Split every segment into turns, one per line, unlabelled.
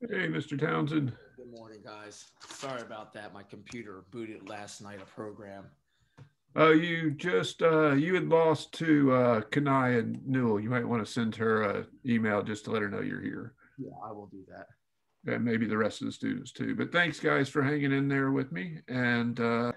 Hey, Mr. Townsend.
Good morning, guys. Sorry about that. My computer booted last night a program.
You had lost to Kanaya Newell. You might want to send her an email just to let her know you're here,
Yeah, I will do that.
and maybe the rest of the students too. But thanks, guys, for hanging in there with me. And
So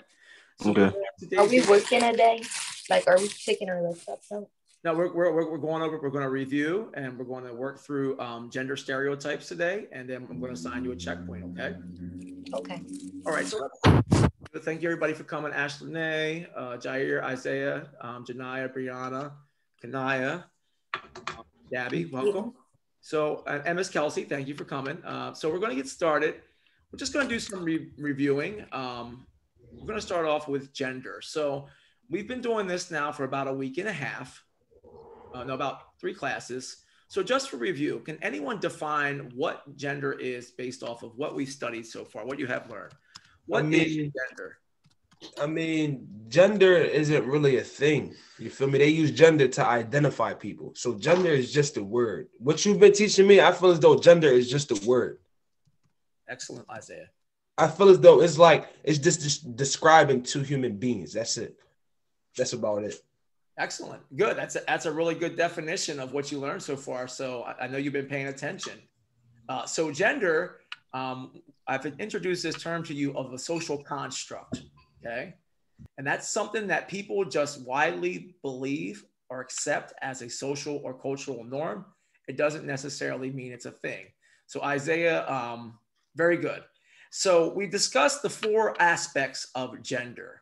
Okay.
Are
today's
we working a day? Like, are we taking our laptops out?
no, we're going over. We're going to review and we're going to work through gender stereotypes today, and then I'm going to assign you a checkpoint. Okay.
Okay.
All right. So thank you everybody for coming. Ashley, Jair, Isaiah, Janaya, Brianna, Kanaya, Gabby, welcome. So, and Ms. Kelsey, thank you for coming. So we're going to get started. We're just going to do some reviewing. We're going to start off with gender. So we've been doing this now for about a week and a half. No, about three classes. So just for review, can anyone define what gender is based off of what we've studied so far, what you have learned?
I
What is
mean,
gender?
gender isn't really a thing. You feel me? They use gender to identify people. So gender is just a word. What you've been teaching me, I feel as though gender is just a word.
Excellent, Isaiah.
I feel as though it's just describing two human beings. That's it. That's about it.
Excellent. Good. That's a really good definition of what you learned so far. So I know you've been paying attention. So gender, I've introduced this term to you of a social construct. Okay. And that's something that people just widely believe or accept as a social or cultural norm. It doesn't necessarily mean it's a thing. So Isaiah, very good. So we discussed the four aspects of gender.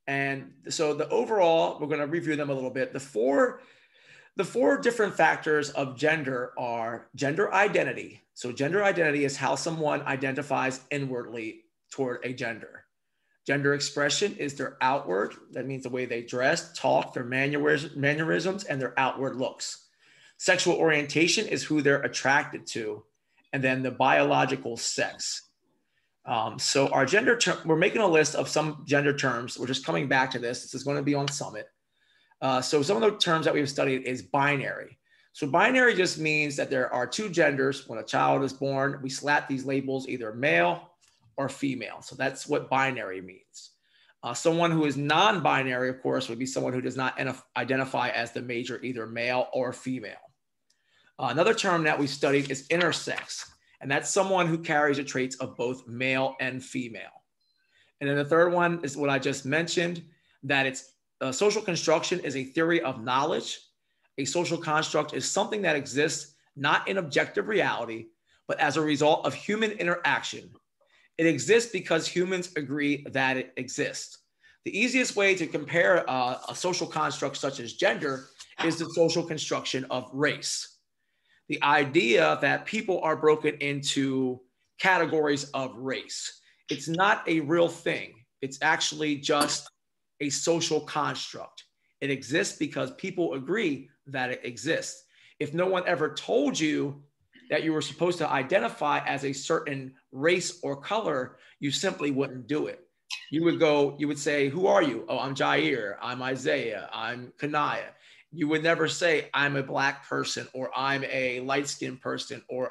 And so the overall, we're going to review them a little bit. The four different factors of gender are gender identity. So gender identity is how someone identifies inwardly toward a gender. Gender expression is their outward. That means the way they dress, talk, their mannerisms, and their outward looks. Sexual orientation is who they're attracted to. And then the biological sex. So our we're making a list of some gender terms. We're just coming back to this. This is going to be on Summit. So some of the terms that we've studied is binary. So binary just means that there are two genders. When a child is born, we slap these labels either male or female. So that's what binary means. Someone who is non-binary, of course, would be someone who does not identify as the major, either male or female. Another term that we studied is intersex. And that's someone who carries the traits of both male and female. And then the third one is what I just mentioned, that it's social construction is a theory of knowledge. A social construct is something that exists not in objective reality, but as a result of human interaction. It exists because humans agree that it exists. The easiest way to compare a social construct such as gender is the social construction of race. The idea that people are broken into categories of race. It's not a real thing. It's actually just a social construct. It exists because people agree that it exists. If no one ever told you that you were supposed to identify as a certain race or color, you simply wouldn't do it. You would say, who are you? Oh, I'm Jair, I'm Isaiah, I'm Kanaya. You would never say, I'm a black person, or I'm a light-skinned person, or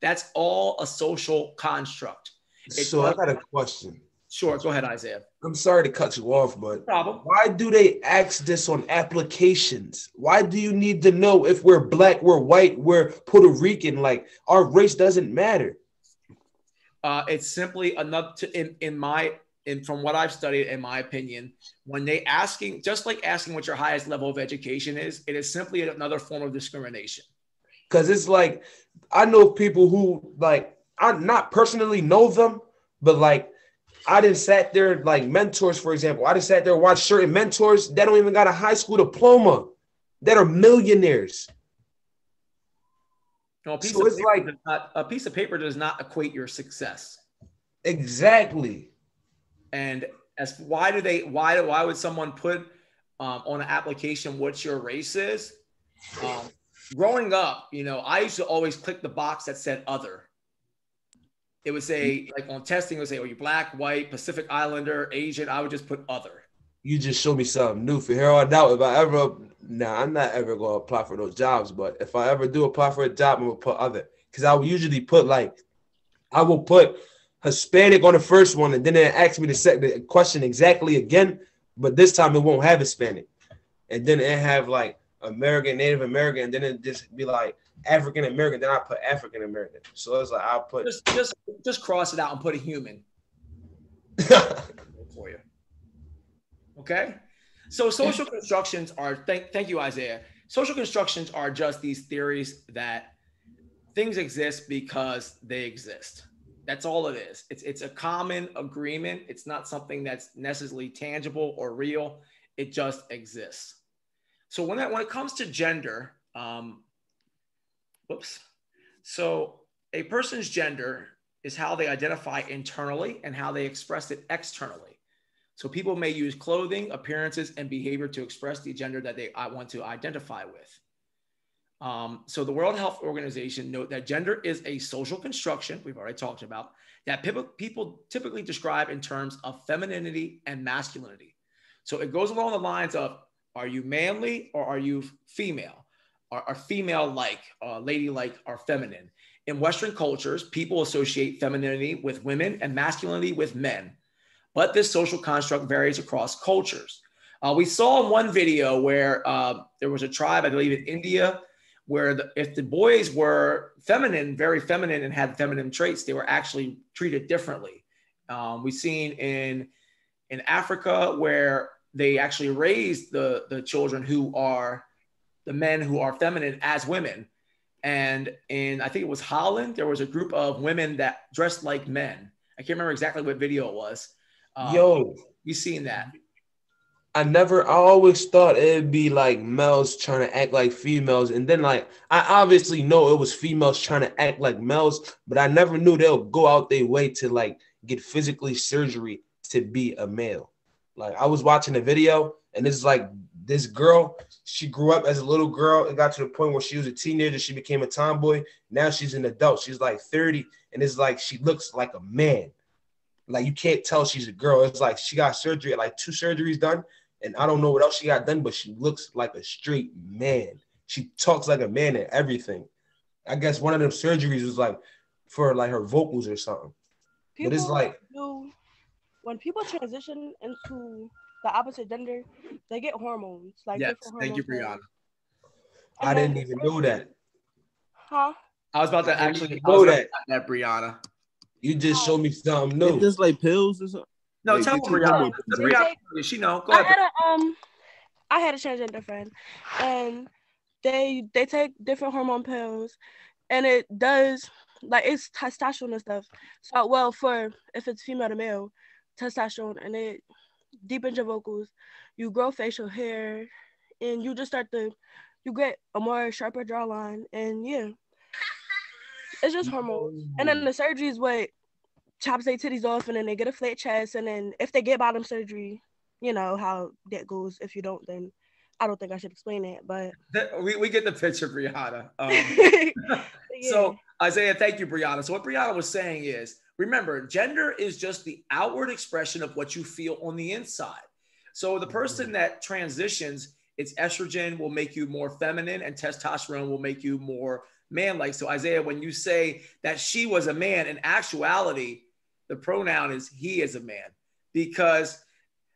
that's all a social construct.
So I got a question.
Sure, go ahead, Isaiah.
I'm sorry to cut you off,
No
but
problem.
why do they ask this on applications? Why do you need to know if we're black, we're white, we're Puerto Rican? Like, our race doesn't matter.
It's simply another from what I've studied, in my opinion, when they asking, just like asking what your highest level of education is, it is simply another form of discrimination.
Because it's like, I know people who, like, I not personally know them, but like, I didn't sat there, like mentors, for example. I just sat there and watched certain mentors that don't even got a high school diploma that are millionaires.
No,
So it's like,
a piece of paper does not equate your success.
exactly.
And as why would someone put on an application what your race is? Um, Growing up, I used to always click the box that said other. It would say, like on testing, it would say, are you black, white, Pacific Islander, Asian? I would just put other.
You just show me something new for here on out. If I ever, nah, I'm not ever going to apply for those jobs, but if I ever do apply for a job, I'm going to put other. because I would usually put like, I will put Hispanic on the first one, and then it asks me to set the question exactly again, but this time it won't have Hispanic. And then it have like American, Native American, and then it just be like African American. Then I put African American. So it's like I'll put
just cross it out and put a human for you. Okay. So social constructions are thank you, Isaiah. Social constructions are just these theories that things exist because they exist. That's all it is. It's a common agreement. It's not something that's necessarily tangible or real. It just exists. So when it comes to gender, so a person's gender is how they identify internally and how they express it externally. So people may use clothing, appearances, and behavior to express the gender that I want to identify with. So the World Health Organization note that gender is a social construction, we've already talked about, that people typically describe in terms of femininity and masculinity. So it goes along the lines of, are you manly or are you female? Are female-like, lady-like, or feminine? In Western cultures, people associate femininity with women and masculinity with men. But this social construct varies across cultures. We saw in one video where there was a tribe, I believe in India, where if the boys were feminine, very feminine, and had feminine traits, they were actually treated differently. We've seen in Africa where they actually raised the children who are the men who are feminine as women. And in, I think it was Holland, there was a group of women that dressed like men. I can't remember exactly what video it was.
Yo,
you seen that?
I always thought it'd be like males trying to act like females. And then like, I obviously know it was females trying to act like males, but I never knew they'll go out their way to like get physically surgery to be a male. Like I was watching a video and it's like this girl, she grew up as a little girl and got to the point where she was a teenager. She became a tomboy. Now she's an adult. She's like 30 and it's like, she looks like a man. Like you can't tell she's a girl. It's like she got surgery, like 2 surgeries done. And I don't know what else she got done, but she looks like a straight man. She talks like a man and everything. I guess one of them surgeries was like for like her vocals or something. But it's like
when people transition into the opposite gender, they get hormones. Like
yes, thank you, Brianna.
I didn't even know that.
Huh?
I was about to actually know that, Brianna.
You just showed me something new.
It's just like pills or something.
No,
like,
tell me, Brianna. She know. Go ahead.
I had a transgender friend, and they take different hormone pills, and it does like it's testosterone and stuff. So well, for if it's female to male, testosterone, and it deepens your vocals. You grow facial hair, and you just you get a more sharper jawline, and yeah, it's just hormones. And then the surgery is what chops their titties off, and then they get a flat chest, and then if they get bottom surgery, you know how that goes. If you don't, then I don't think I should explain that, but
we get the picture, Brianna.
Yeah.
So Isaiah, thank you, Brianna. So what Brianna was saying is, remember, gender is just the outward expression of what you feel on the inside. So the person that transitions, its estrogen will make you more feminine and testosterone will make you more man-like. So Isaiah, when you say that she was a man, in actuality, the pronoun is he is a man, because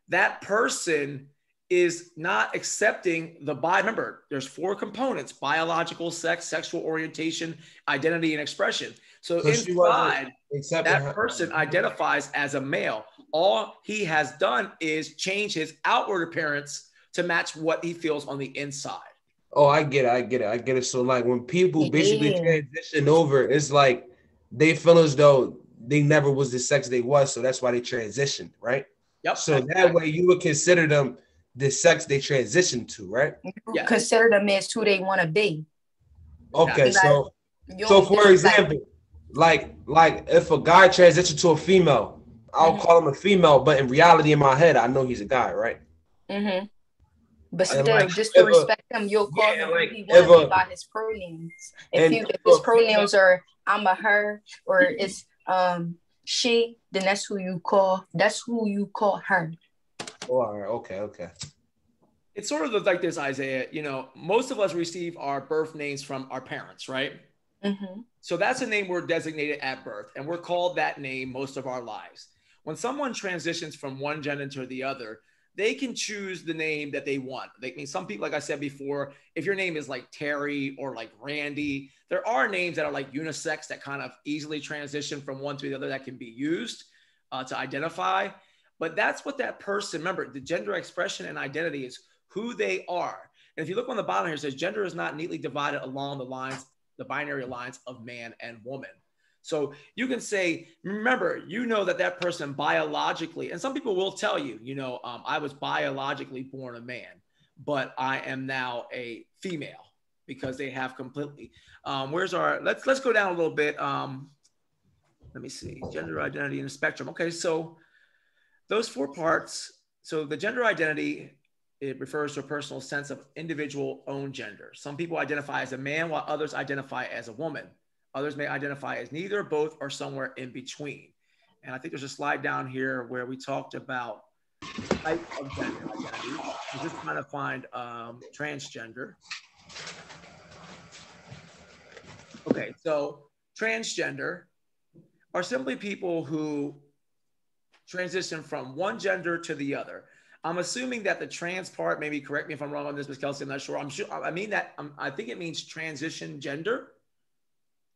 that person is not accepting remember, there's 4 components: biological, sex, sexual orientation, identity, and expression. So inside, that person identifies as a male. All he has done is change his outward appearance to match what he feels on the inside.
Oh, I get it. So like when people basically transition over, it's like they feel as though they never was the sex they was, so that's why they transitioned, right?
Yep.
So that way you would consider them the sex they transitioned to, right?
Yeah. Consider them as who they want to be.
Okay, so for example, like if a guy transitioned to a female, I'll call him a female, but in reality, in my head, I know he's a guy, right?
Mm-hmm. But still, like, just to respect him, you'll call him
like,
who he wants to by his pronouns. If his pronouns are I'm a her or it's she, then that's who you call her.
Oh, all right, okay.
It's sort of like this, Isaiah. You know, most of us receive our birth names from our parents, right?
Mm-hmm.
So that's a name we're designated at birth, and we're called that name most of our lives. When someone transitions from one gender to the other, they can choose the name that they want. Some people, like I said before, if your name is like Terry or like Randy, there are names that are like unisex that kind of easily transition from one to the other that can be used to identify. But that's what that person, remember, the gender expression and identity is who they are. And if you look on the bottom here, it says gender is not neatly divided along the binary lines of man and woman. So you can say, remember, that person biologically, and some people will tell you, I was biologically born a man, but I am now a female because they have completely, let's go down a little bit. Let me see, gender identity and the spectrum. Okay, so those 4 parts. So the gender identity, it refers to a personal sense of individual own gender. Some people identify as a man while others identify as a woman. Others may identify as neither, both, or somewhere in between. And I think there's a slide down here where we talked about type of gender identity. I'm just trying to find transgender. Okay, so transgender are simply people who transition from one gender to the other. I'm assuming that the trans part, maybe correct me if I'm wrong on this, Ms. Kelsey, I'm not sure. I think it means transition gender.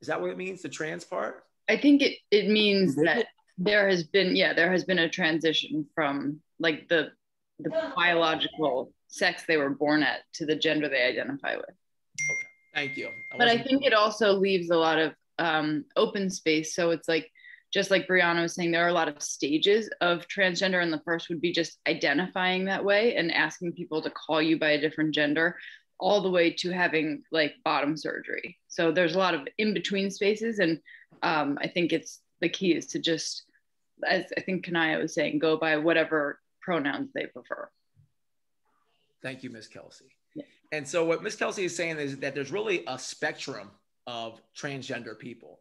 Is that what it means, the trans part?
I think it means that there has been a transition from like the biological sex they were born at to the gender they identify with.
Okay, thank you.
But I think it also leaves a lot of open space. So it's like, just like Brianna was saying, there are a lot of stages of transgender, and the first would be just identifying that way and asking people to call you by a different gender, all the way to having like bottom surgery. So there's a lot of in-between spaces, and I think the key is to just, as I think Kanaya was saying, go by whatever pronouns they prefer.
Thank you, Ms. Kelsey.
Yeah.
And so what Ms. Kelsey is saying is that there's really a spectrum of transgender people.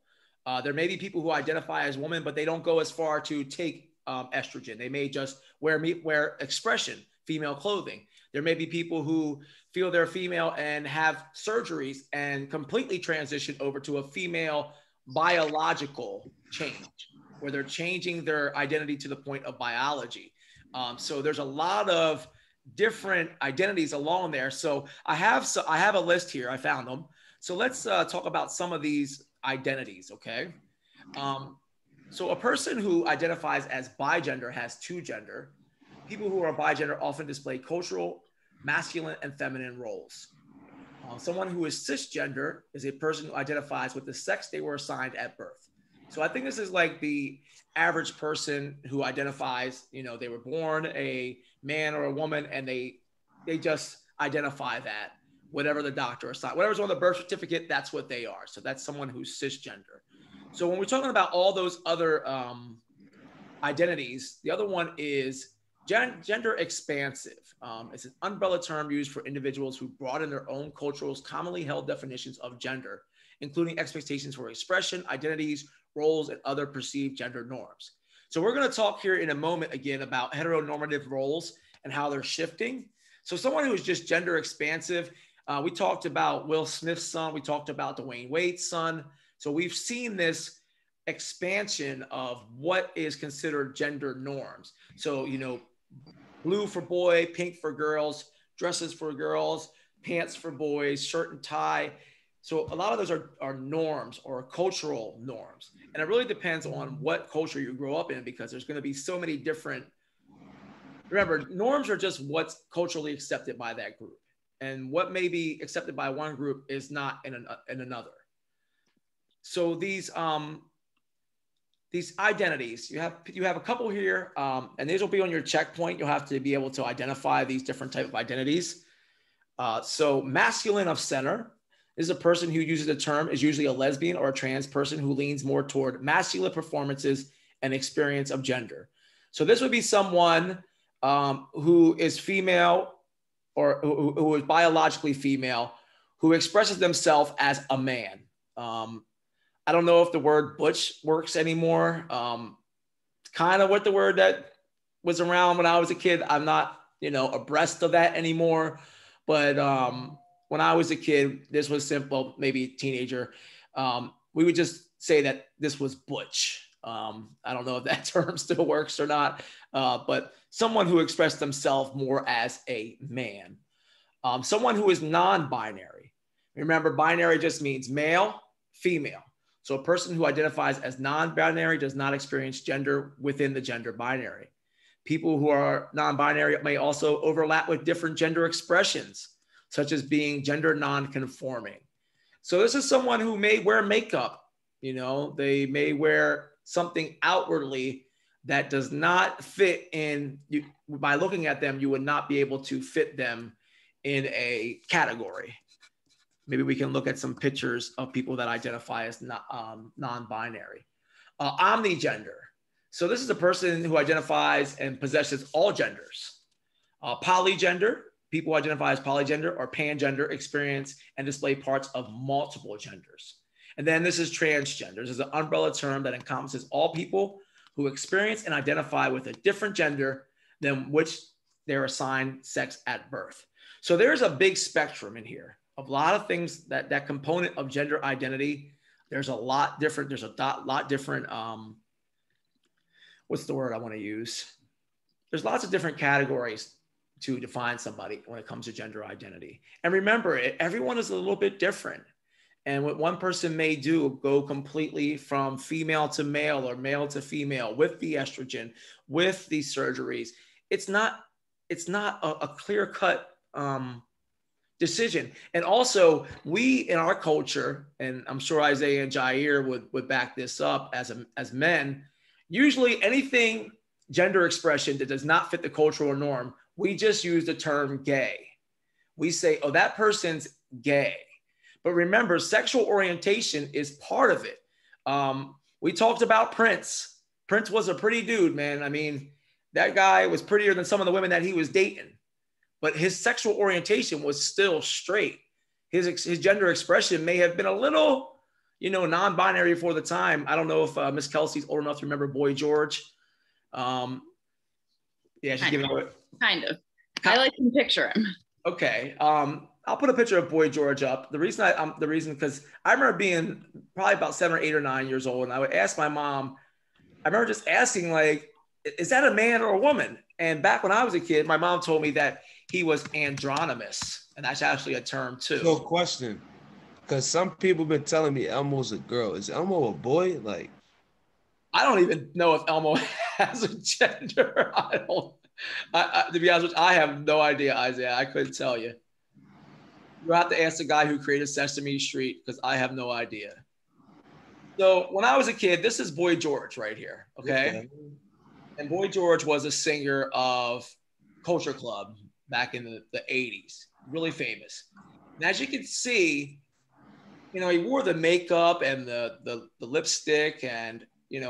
There may be people who identify as women, but they don't go as far to take estrogen. They may just wear expression, female clothing. There may be people who feel they're female and have surgeries and completely transition over to a female biological change, where they're changing their identity to the point of biology. So there's a lot of different identities along there. So I have a list here. I found them. So let's talk about some of these identities, okay? So a person who identifies as bigender has 2 gender. People who are bigender often display cultural, masculine, and feminine roles. Someone who is cisgender is a person who identifies with the sex they were assigned at birth. So I think this is like the average person who identifies, they were born a man or a woman, and they just identify that. Whatever the doctor assigned, whatever's on the birth certificate, that's what they are. So that's someone who's cisgender. So when we're talking about all those other identities, the other one is gender expansive. It's an umbrella term used for individuals who broaden their own cultural, commonly held definitions of gender, including expectations for expression, identities, roles, and other perceived gender norms. So we're going to talk here in a moment again about heteronormative roles and how they're shifting. So someone who is just gender expansive, we talked about Will Smith's son. We talked about Dwayne Wade's son. So we've seen this expansion of what is considered gender norms. So, blue for boy, pink for girls, dresses for girls, pants for boys, shirt and tie. So a lot of those are norms or cultural norms. And it really depends on what culture you grow up in, because there's going to be so many different. Remember, norms are just what's culturally accepted by that group. And what may be accepted by one group is not in another. So these identities, you have a couple here, and these will be on your checkpoint. You'll have to be able to identify these different type of identities. So masculine of center is a person who uses the term, is usually a lesbian or a trans person who leans more toward masculine performances and experience of gender. So this would be someone who is female, or who is biologically female, who expresses themselves as a man. I don't know if the word butch works anymore. Kind of what the word that was around when I was a kid. I'm not, abreast of that anymore. But when I was a kid, this was simple, maybe teenager. we would just say that this was butch. I don't know if that term still works or not, but someone who expressed themselves more as a man. Someone who is non-binary. Remember, binary just means male, female. So a person who identifies as non-binary does not experience gender within the gender binary. People who are non-binary may also overlap with different gender expressions, such as being gender non-conforming. So this is someone who may wear makeup. You know, they may wear something outwardly that does not fit in. By looking at them, you would not be able to fit them in a category. Maybe we can look at some pictures of people that identify as non-binary. Omnigender. So this is a person who identifies and possesses all genders. Polygender. People who identify as polygender or pangender experience and display parts of multiple genders. And then this is transgender. This is an umbrella term that encompasses all people who experience and identify with a different gender than which they're assigned sex at birth. So there's a big spectrum in here of a lot of things that component of gender identity. There's a lot different. There's a lot different. What's the word I want to use? There's lots of different categories to define somebody when it comes to gender identity. And remember, everyone is a little bit different. And what one person may do, go completely from female to male or male to female with the estrogen, with these surgeries. It's not a clear-cut decision. And also, we in our culture, and I'm sure Isaiah and Jair would back this up as men, usually anything gender expression that does not fit the cultural norm, we just use the term gay. We say, oh, that person's gay. But remember, sexual orientation is part of it. We talked about Prince. Prince was a pretty dude, man. I mean, that guy was prettier than some of the women that he was dating. But his sexual orientation was still straight. His gender expression may have been a little, non-binary for the time. I don't know if Miss Kelsey's old enough to remember Boy George. Yeah, she's giving it.
Kind of. I like to picture him.
Okay. I'll put a picture of Boy George up. The reason because I remember being probably about 7 or 8 or 9 years old, and I would ask my mom. I remember just asking, like, is that a man or a woman? And back when I was a kid, my mom told me that he was androgynous, and that's actually a term too.
No question, because some people have been telling me Elmo's a girl. Is Elmo a boy? Like,
I don't even know if Elmo has a gender. To be honest with you, I have no idea, Isaiah. I couldn't tell you. You have to ask the guy who created Sesame Street, because I have no idea. So when I was a kid, this is Boy George right here, okay? And Boy George was a singer of Culture Club back in the 80s, really famous. And as you can see, he wore the makeup and the lipstick, and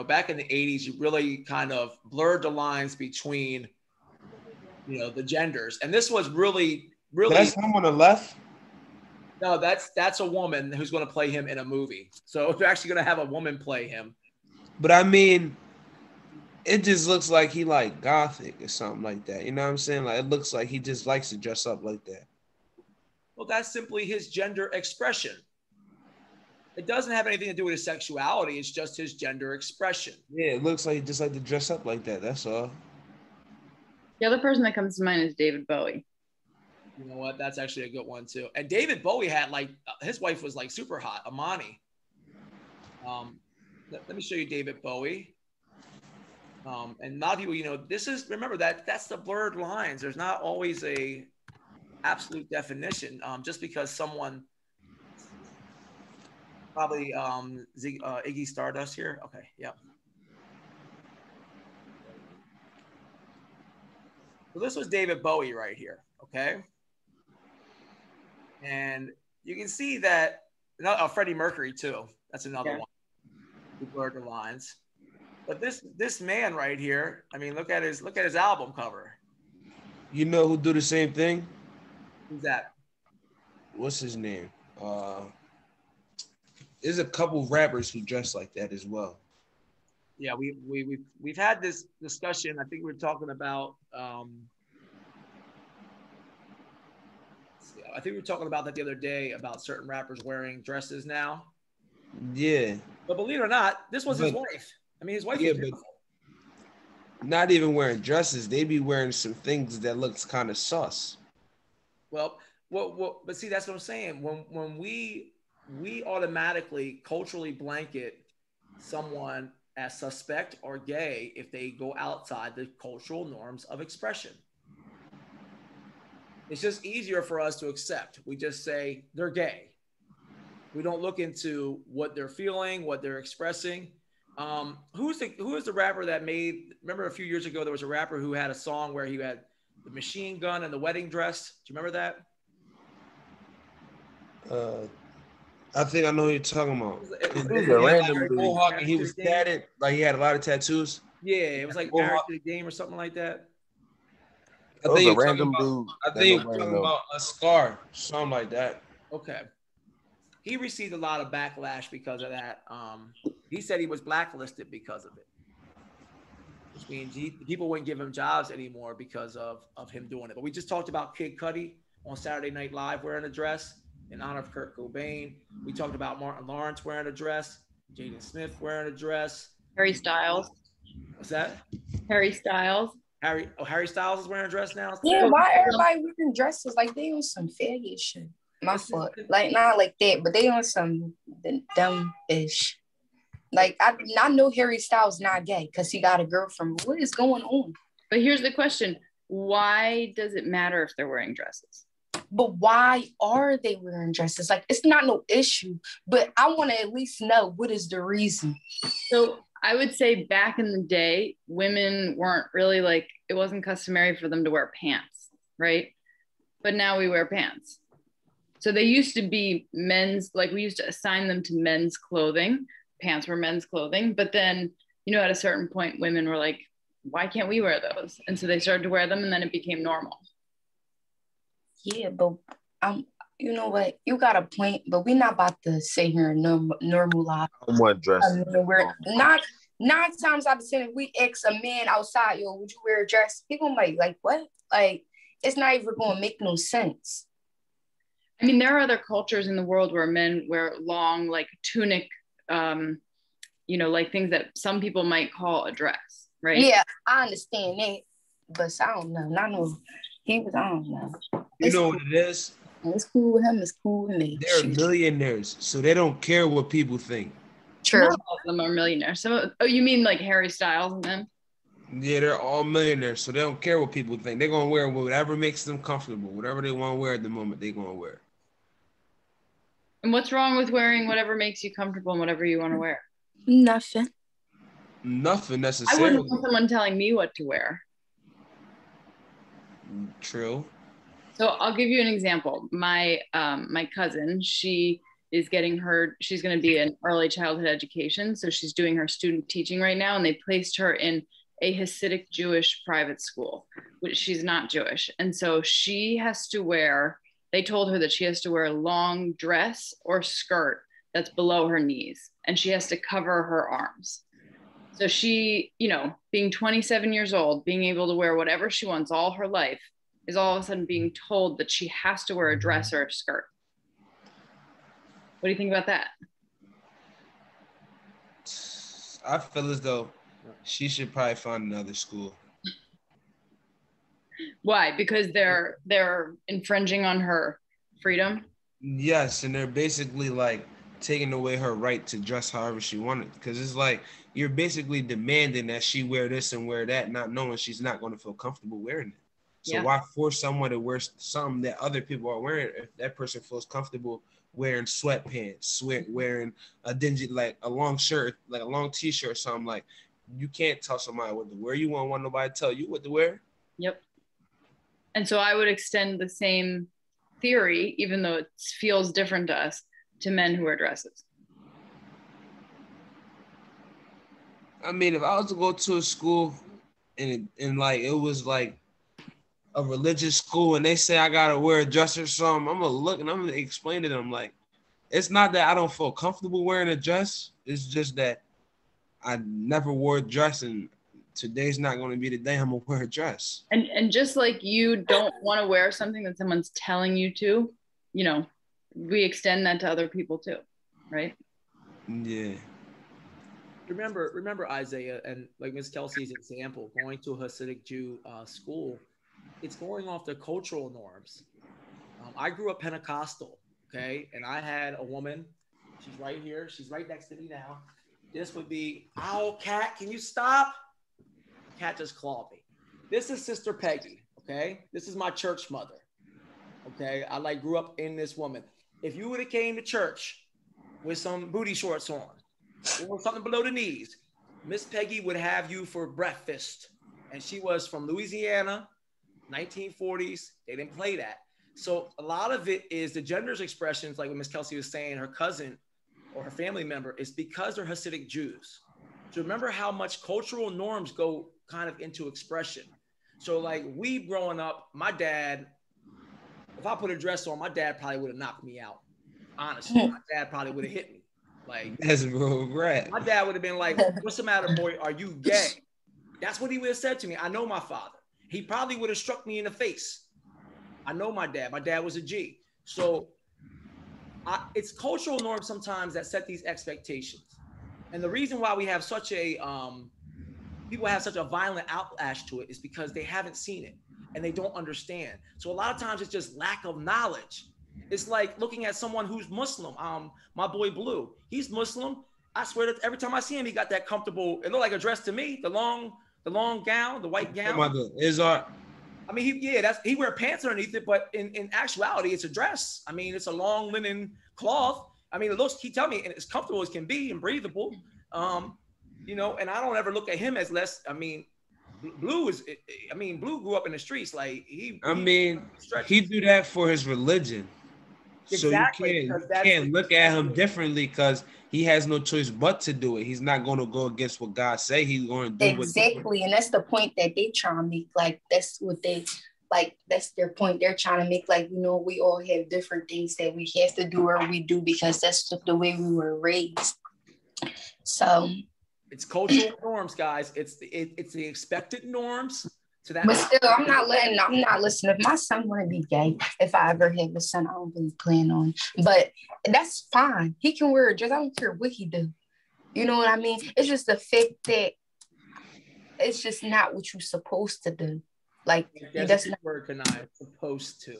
back in the 80s, you really kind of blurred the lines between the genders. And this was really
that's him on the left.
No, that's a woman who's going to play him in a movie. So they're actually going to have a woman play him.
But I mean, it just looks like he like gothic or something like that. You know what I'm saying? Like, it looks like he just likes to dress up like that.
Well, that's simply his gender expression. It doesn't have anything to do with his sexuality. It's just his gender expression.
Yeah, it looks like he just like to dress up like that. That's all.
The other person that comes to mind is David Bowie.
You know what? That's actually a good one too. And David Bowie had his wife was like super hot, Amani. Let me show you David Bowie. And a lot of people, remember that's the blurred lines. There's not always a absolute definition. Just because someone, probably Iggy Stardust here. Okay, yep. So this was David Bowie right here. Okay. And you can see that Freddie Mercury too. That's another one who blurred the lines. But this man right here, I mean, look at his album cover.
You know who do the same thing?
Who's that?
What's his name? There's a couple rappers who dress like that as well.
Yeah, we've had this discussion. I think we were talking about. I think we were talking about that the other day about certain rappers wearing dresses now.
Yeah.
But believe it or not, this was his
But-
wife. I mean, his wife
Yeah,
was
but
beautiful.
not even wearing dresses. They be wearing some things that looks kind of sus.
Well, but see, that's what I'm saying. When we automatically culturally blanket someone as suspect or gay if they go outside the cultural norms of expression. It's just easier for us to accept. We just say they're gay. We don't look into what they're feeling, what they're expressing. Who is the rapper that made? Remember a few years ago there was a rapper who had a song where he had the machine gun and the wedding dress. Do you remember that?
I think I know what you're talking about.
It
was
He
a
had
random
like a
dude.
mohawk and he was tatted, like he had a lot of tattoos.
Yeah, it was like Married to the Game or something like that.
I
It was
think
a
you're talking
random
about.
dude
I
that
think you're
nobody
talking
know.
about a scar, something like that.
Okay. He received a lot of backlash because of that. He said he was blacklisted because of it, which means people wouldn't give him jobs anymore because of him doing it. But we just talked about Kid Cudi on Saturday Night Live wearing a dress in honor of Kurt Cobain. We talked about Martin Lawrence wearing a dress, Jaden Smith wearing a dress.
Harry Styles.
What's that?
Harry Styles.
Harry Styles is wearing a dress now?
Yeah, why everybody wearing dresses like they on some faggot shit? My fault. Like not like that, but they on some dumb-ish. Like I know Harry Styles not gay because he got a girlfriend. What is going on?
But here's the question. Why does it matter if they're wearing dresses?
But why are they wearing dresses? Like it's not no issue, but I want to at least know what is the reason.
So I would say back in the day, women weren't really like, it wasn't customary for them to wear pants, right? But now we wear pants. So they used to be men's, like we used to assign them to men's clothing. Pants were men's clothing. But then, at a certain point, women were like, why can't we wear those? And so they started to wear them and then it became normal.
Yeah, but you know what? You got a point, but we're not about to sit here and normalize.
I want dresses.
We're not 9 times out of 10, if we ask a man outside, yo, would you wear a dress? People might like, what? Like, it's not even going to make no sense.
I mean, there are other cultures in the world where men wear long, like tunic, like things that some people might call a dress, right?
Yeah, I understand that, but I don't know. I know I don't know.
You know what it is?
It's cool with him. It's cool with me.
They're millionaires, so they don't care what people think.
True.
Not all of them are millionaires. You mean like Harry Styles and them?
Yeah, they're all millionaires, so they don't care what people think. They're gonna wear whatever makes them comfortable, whatever they want to wear at the moment. They're gonna wear.
And what's wrong with wearing whatever makes you comfortable and whatever you want to wear?
Nothing.
Nothing
I
necessarily.
wouldn't want someone telling me what to wear.
True.
So I'll give you an example. My cousin, she's going to be in early childhood education. So she's doing her student teaching right now. And they placed her in a Hasidic Jewish private school, which she's not Jewish. And so they told her that she has to wear a long dress or skirt that's below her knees. And she has to cover her arms. So she, being 27 years old, being able to wear whatever she wants all her life, is all of a sudden being told that she has to wear a dress or a skirt. What do you think about that?
I feel as though she should probably find another school.
Why? Because they're infringing on her freedom?
Yes, and they're basically like taking away her right to dress however she wanted. Because it's like you're basically demanding that she wear this and wear that, not knowing she's not going to feel comfortable wearing it. So why force someone to wear something that other people are wearing if that person feels comfortable wearing sweatpants, wearing a dingy, like a long shirt, like a long t-shirt or something? Like, you can't tell somebody what to wear. You won't want nobody to tell you what to wear.
Yep. And so I would extend the same theory, even though it feels different to us, to men who wear dresses.
I mean, if I was to go to a school and like it was like a religious school and they say I gotta wear a dress or something, I'm gonna look and I'm gonna explain to them like, it's not that I don't feel comfortable wearing a dress. It's just that I never wore a dress and today's not gonna be the day I'm gonna wear a dress.
And just like you don't want to wear something that someone's telling you to, we extend that to other people too, right?
Yeah.
Remember Isaiah, and like Miss Kelsey's example, going to a Hasidic Jew school, it's going off the cultural norms. I grew up Pentecostal, okay, and I had a woman. She's right here. She's right next to me now. This would be, ow, Cat, can you stop? Cat just clawed me. This is Sister Peggy, okay? This is my church mother, okay? I like grew up in this woman. If you would have came to church with some booty shorts on or something below the knees, Miss Peggy would have you for breakfast. And she was from Louisiana, 1940s. They didn't play that. So a lot of it is the gender's expressions, like what Miss Kelsey was saying, her cousin or her family member, is because they're Hasidic Jews. So remember how much cultural norms go kind of into expression. So like we growing up, my dad, if I put a dress on, my dad probably would have knocked me out. Honestly, my dad probably would have hit me. Like
That's real rap.
my dad would have been like, "What's the matter, boy? Are you gay?" That's what he would have said to me. I know my father. He probably would have struck me in the face. I know my dad. My dad was a G. So it's cultural norms sometimes that set these expectations. And the reason why we have such a people have such a violent outlash to it is because they haven't seen it and they don't understand. So a lot of times it's just lack of knowledge. It's like looking at someone who's Muslim. My boy Blue, he's Muslim. I swear that every time I see him, he got that comfortable. It looked like a dress to me. The long gown, the white gown. I mean, he wear pants underneath it, but in actuality, it's a dress. I mean, it's a long linen cloth. I mean, it looks. He tell me, and it's comfortable as can be and breathable. You know, and I don't ever look at him as less. I mean, Blue is. I mean, Blue grew up in the streets. Like he
do that for his religion.
Exactly,
so you can't look at him differently because he has no choice but to do it. He's not going to go against what God say. He's going to do
exactly, and that's the point that they trying to make. Like that's what they like. That's their point. They're trying to make like, you know, we all have different things that we have to do or we do because that's the way we were raised. So
it's cultural norms, guys. It's the expected norms. So that,
but still, I'm not listening. If my son want to be gay, if I ever have a son, I don't really plan on. But that's fine. He can wear a dress. I don't care what he do. You know what I mean? It's just the fact that it's just not what you're supposed to do. Like
that's not word supposed to.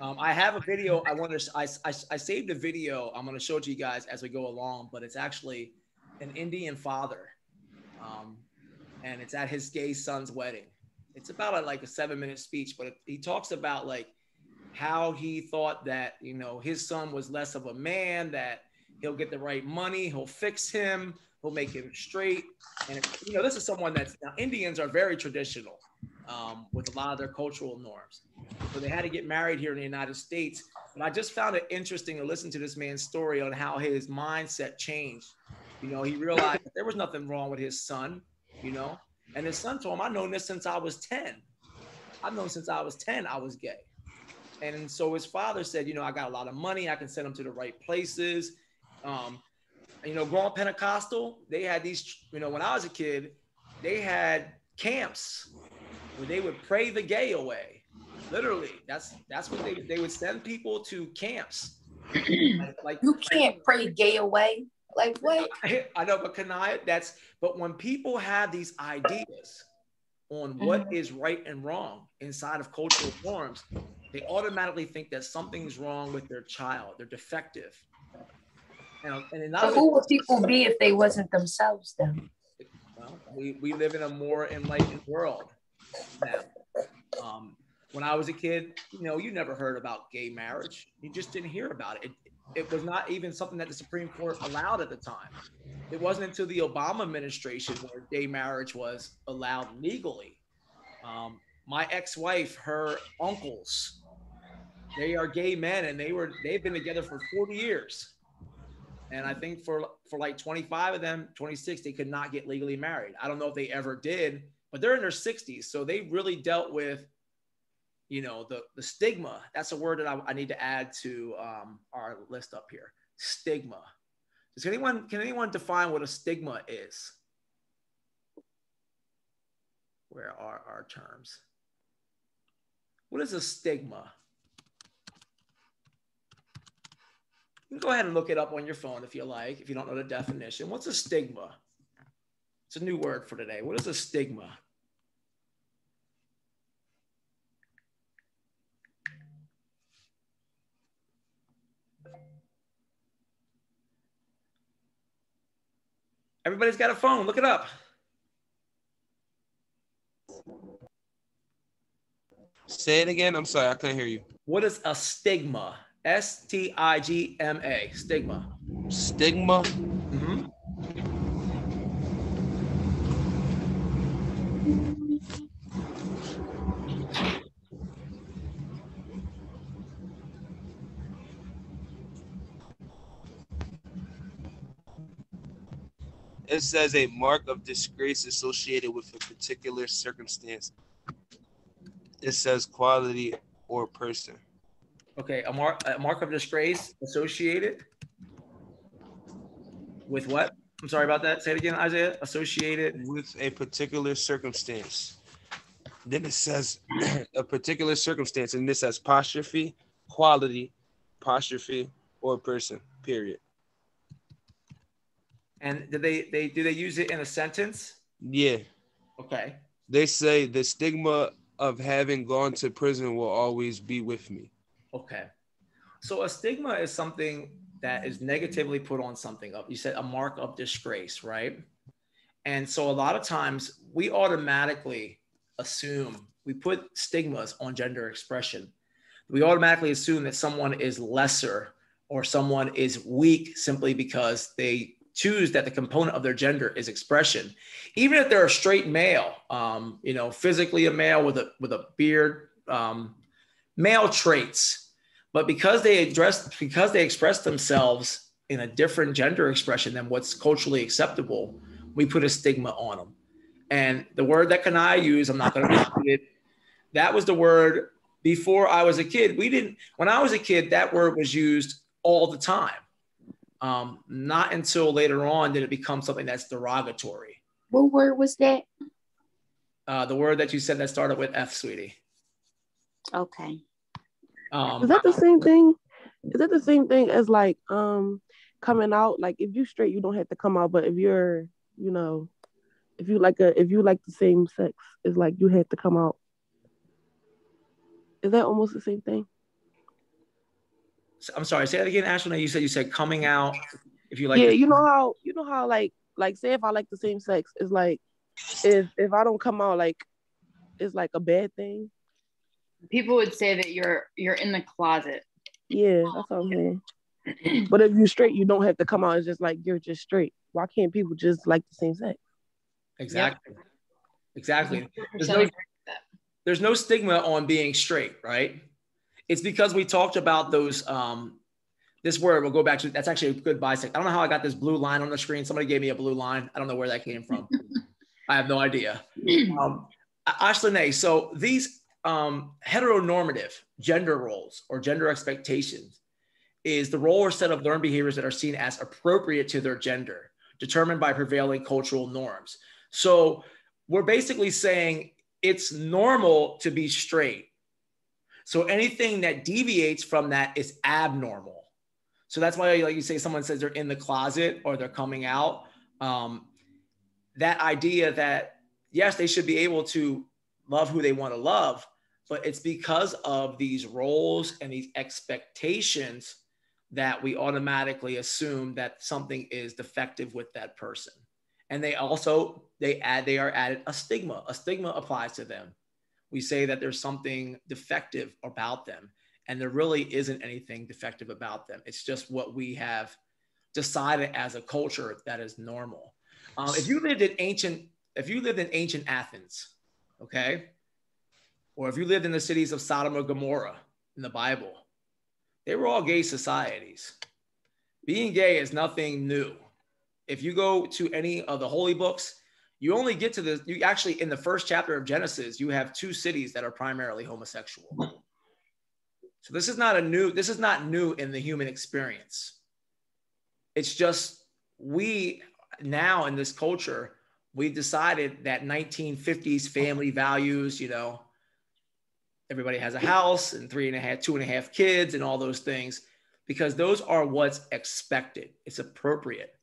I have a video. I saved a video. I'm going to show it to you guys as we go along. But it's actually an Indian father, and it's at his gay son's wedding. It's about a 7-minute speech, but he talks about like how he thought that, you know, his son was less of a man, that he'll get the right money, he'll fix him, he'll make him straight. And, you know, this is someone that's, now Indians are very traditional with a lot of their cultural norms. So they had to get married here in the United States. But I just found it interesting to listen to this man's story on how his mindset changed. You know, he realized that there was nothing wrong with his son, you know. And his son told him, I've known this since I was 10. I've known since I was 10 I was gay. And so his father said, you know, I got a lot of money. I can send him to the right places. You know, growing up Pentecostal, they had these, you know, when I was a kid, they had camps where they would pray the gay away. Literally, that's what they would send people to camps. Like
you can't pray gay away. Like what?
I know, but Kanaya, but when people have these ideas on what is right and wrong inside of cultural norms, they automatically think that something's wrong with their child. They're defective.
So who would people be if they wasn't themselves, though?
Well, we live in a more enlightened world now. When I was a kid, you know, you never heard about gay marriage. You just didn't hear about it. It was not even something that the Supreme Court allowed at the time. It wasn't until the Obama administration where gay marriage was allowed legally. My ex-wife, her uncles, they are gay men, and they've been together for 40 years. And I think for like 25 of them, 26, they could not get legally married. I don't know if they ever did, but they're in their 60s. So they really dealt with, you know, the stigma. That's a word that I need to add to our list up here. Stigma. Can anyone define what a stigma is? Where are our terms? What is a stigma? You can go ahead and look it up on your phone if you like, if you don't know the definition. What's a stigma? It's a new word for today. What is a stigma? Everybody's got a phone. Look it up.
Say it again. I'm sorry, I couldn't hear you.
What is a stigma? S-T-I-G-M-A. Stigma.
Stigma.
Mm-hmm.
It says a mark of disgrace associated with a particular circumstance. It says quality or person.
Okay, a mark of disgrace associated with what? I'm sorry about that. Say it again, Isaiah. Associated
with a particular circumstance. Then it says a particular circumstance, and this says apostrophe, quality, apostrophe, or person. Period.
And do they use it in a sentence?
Yeah.
Okay.
They say the stigma of having gone to prison will always be with me.
Okay. So a stigma is something that is negatively put on something up. You said a mark of disgrace, right? And so a lot of times we automatically assume, we put stigmas on gender expression. We automatically assume that someone is lesser or someone is weak simply because they choose that the component of their gender is expression. Even if they're a straight male, physically a male with a beard, male traits, but because they express themselves in a different gender expression than what's culturally acceptable, we put a stigma on them. And the word that Kanai used, I'm not going to repeat it. That was the word before I was a kid. When I was a kid, that word was used all the time. Not until later on did it become something that's derogatory.
What word was that?
The word that you said that started with F, sweetie.
Okay.
Is that the same thing? Is that the same thing as like coming out? Like if you straight, you don't have to come out, but if you're, if you like the same sex, it's like you have to come out. Is that almost the same thing?
I'm sorry, say that again, Ashley. You said coming out. If you like,
yeah, you know how like say if I like the same sex, it's like if I don't come out, like it's like a bad thing.
People would say that you're in the closet.
Yeah, that's what I'm saying. But if you're straight, you don't have to come out. It's just like you're just straight. Why can't people just like the same sex?
Exactly. Yep. Exactly.
There's
there's no stigma on being straight, right? It's because we talked about those, this word, we'll go back to, that's actually a good bisect. I don't know how I got this blue line on the screen. Somebody gave me a blue line. I don't know where that came from. I have no idea. Ashley, so these heteronormative gender roles or gender expectations is the role or set of learned behaviors that are seen as appropriate to their gender, determined by prevailing cultural norms. So we're basically saying it's normal to be straight. So anything that deviates from that is abnormal. So that's why, like you say, someone says they're in the closet or they're coming out. That idea that, yes, they should be able to love who they want to love, but it's because of these roles and these expectations that we automatically assume that something is defective with that person. And they are added a stigma. A stigma applies to them. We say that there's something defective about them, and there really isn't anything defective about them. It's just what we have decided as a culture that is normal. If you lived in ancient Athens, okay, or if you lived in the cities of Sodom or Gomorrah in the Bible, they were all gay societies. Being gay is nothing new. If you go to any of the holy books, you only get to this. You actually, in the first chapter of Genesis, you have 2 cities that are primarily homosexual. So this is not new in the human experience. It's just we now in this culture, we decided that 1950s family values, everybody has a house and 2.5 kids and all those things. because those are what's expected. It's appropriate.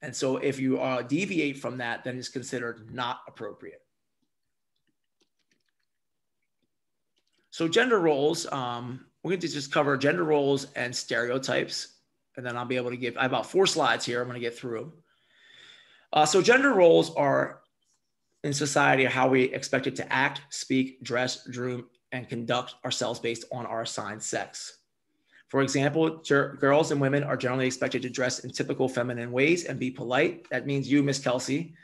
And so if you deviate from that, then it's considered not appropriate. So gender roles, we're going to just cover gender roles and stereotypes. And then I'll be able to give, I have about 4 slides here. I'm going to get through them. So gender roles are in society how we expected to act, speak, dress, groom, and conduct ourselves based on our assigned sex. For example, girls and women are generally expected to dress in typical feminine ways and be polite. That means you, Miss Kelsey,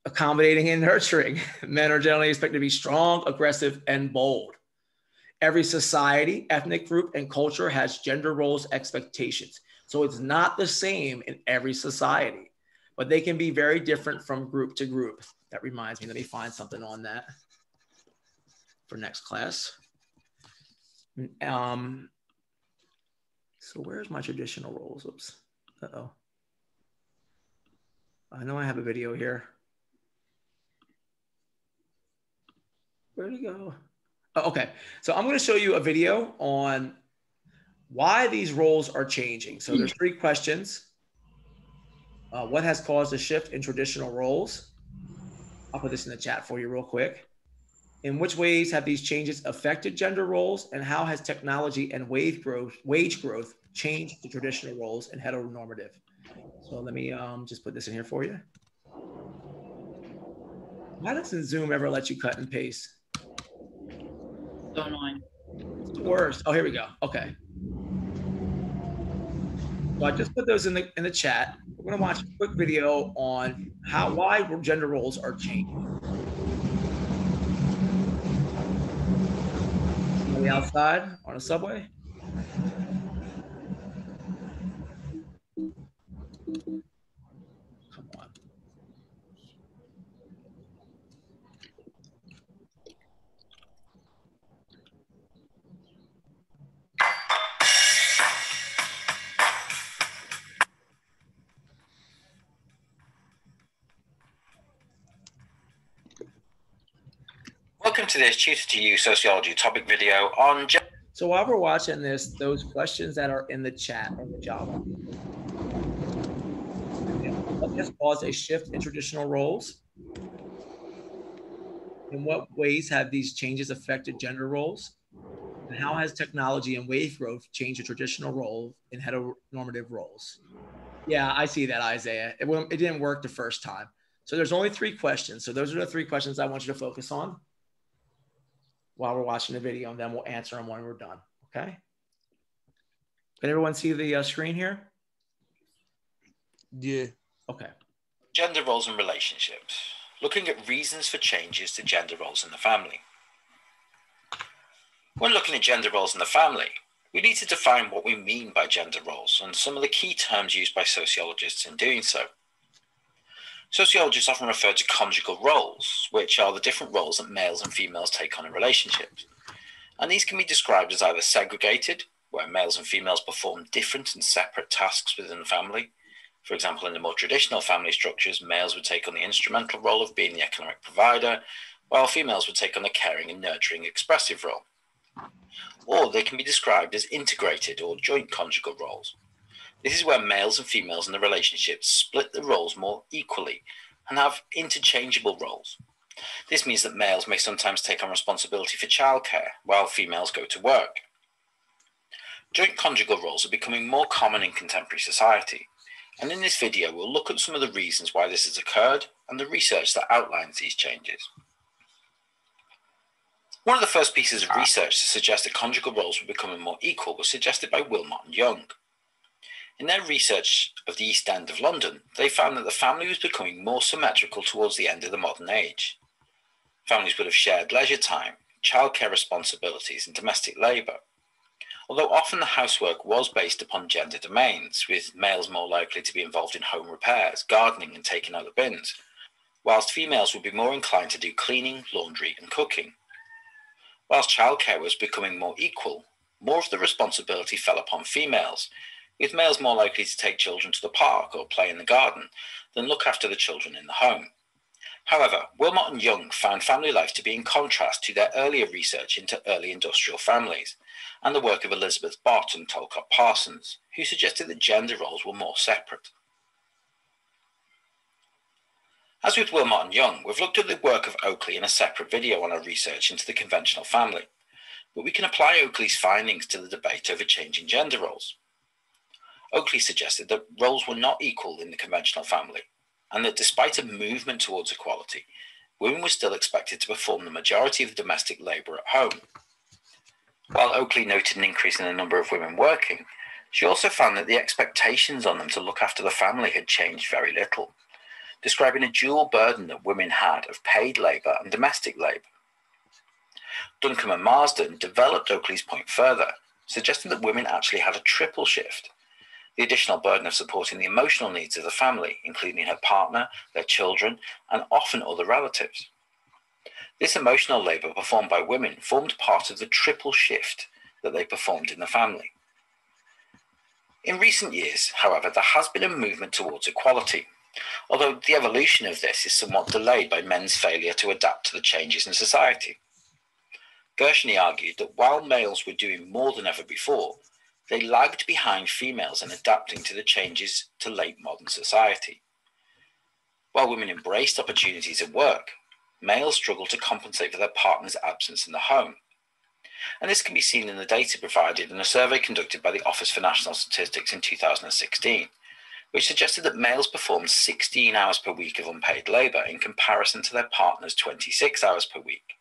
accommodating and nurturing. Men are generally expected to be strong, aggressive, and bold. Every society, ethnic group, and culture has gender roles expectations. So it's not the same in every society, but they can be very different from group to group. That reminds me, let me find something on that for next class. So where's my traditional roles? Oops. Uh-oh. I know I have a video here. Where'd it go? Oh, okay. So I'm going to show you a video on why these roles are changing. So there's 3 questions. What has caused a shift in traditional roles? I'll put this in the chat for you real quick. In which ways have these changes affected gender roles, and how has technology and wage growth changed the traditional roles and heteronormative? So let me just put this in here for you. Why doesn't Zoom ever let you cut and paste?
So annoying.
It's the worst. Oh, here we go. Okay. So I just put those in the chat. We're going to watch a quick video on why gender roles are changing. On the outside on a subway. Come on.
Welcome to this Tutor to You Sociology topic video on...
So while we're watching this, those questions that are in the chat are the job. What has caused a shift in traditional roles? In what ways have these changes affected gender roles? And how has technology and wage growth changed the traditional role in heteronormative roles? Yeah, I see that, Isaiah. It didn't work the first time. So there's only 3 questions. So those are the 3 questions I want you to focus on while we're watching the video, and then we'll answer them when we're done, okay? Can everyone see the screen here?
Yeah.
Okay.
Gender roles and relationships. Looking at reasons for changes to gender roles in the family. When looking at gender roles in the family, we need to define what we mean by gender roles and some of the key terms used by sociologists in doing so. Sociologists often refer to conjugal roles, which are the different roles that males and females take on in relationships. And these can be described as either segregated, where males and females perform different and separate tasks within the family. For example, in the more traditional family structures, males would take on the instrumental role of being the economic provider, while females would take on the caring and nurturing expressive role. Or they can be described as integrated or joint conjugal roles. This is where males and females in the relationship split the roles more equally and have interchangeable roles. This means that males may sometimes take on responsibility for childcare while females go to work. Joint conjugal roles are becoming more common in contemporary society, and in this video we'll look at some of the reasons why this has occurred and the research that outlines these changes. One of the first pieces of research to suggest that conjugal roles were becoming more equal was suggested by Wilmot and Young. In their research of the East End of London, they found that the family was becoming more symmetrical towards the end of the modern age. Families would have shared leisure time, childcare responsibilities, and domestic labour. Although often the housework was based upon gender domains, with males more likely to be involved in home repairs, gardening, and taking out the bins, whilst females would be more inclined to do cleaning, laundry, and cooking. Whilst childcare was becoming more equal, more of the responsibility fell upon females, with males more likely to take children to the park or play in the garden than look after the children in the home. However, Wilmot and Young found family life to be in contrast to their earlier research into early industrial families, and the work of Elizabeth Bott and Tolcott Parsons, who suggested that gender roles were more separate. As with Wilmot and Young, we've looked at the work of Oakley in a separate video on our research into the conventional family, but we can apply Oakley's findings to the debate over changing gender roles. Oakley suggested that roles were not equal in the conventional family, and that despite a movement towards equality, women were still expected to perform the majority of the domestic labour at home. While Oakley noted an increase in the number of women working, she also found that the expectations on them to look after the family had changed very little, describing a dual burden that women had of paid labour and domestic labour. Duncombe and Marsden developed Oakley's point further, suggesting that women actually had a triple shift: the additional burden of supporting the emotional needs of the family, including her partner, their children, and often other relatives. This emotional labour performed by women formed part of the triple shift that they performed in the family. In recent years, however, there has been a movement towards equality, although the evolution of this is somewhat delayed by men's failure to adapt to the changes in society. Gershony argued that while males were doing more than ever before, they lagged behind females in adapting to the changes to late modern society. While women embraced opportunities at work, males struggled to compensate for their partner's absence in the home. And this can be seen in the data provided in a survey conducted by the Office for National Statistics in 2016, which suggested that males performed 16 hours per week of unpaid labour in comparison to their partner's 26 hours per week.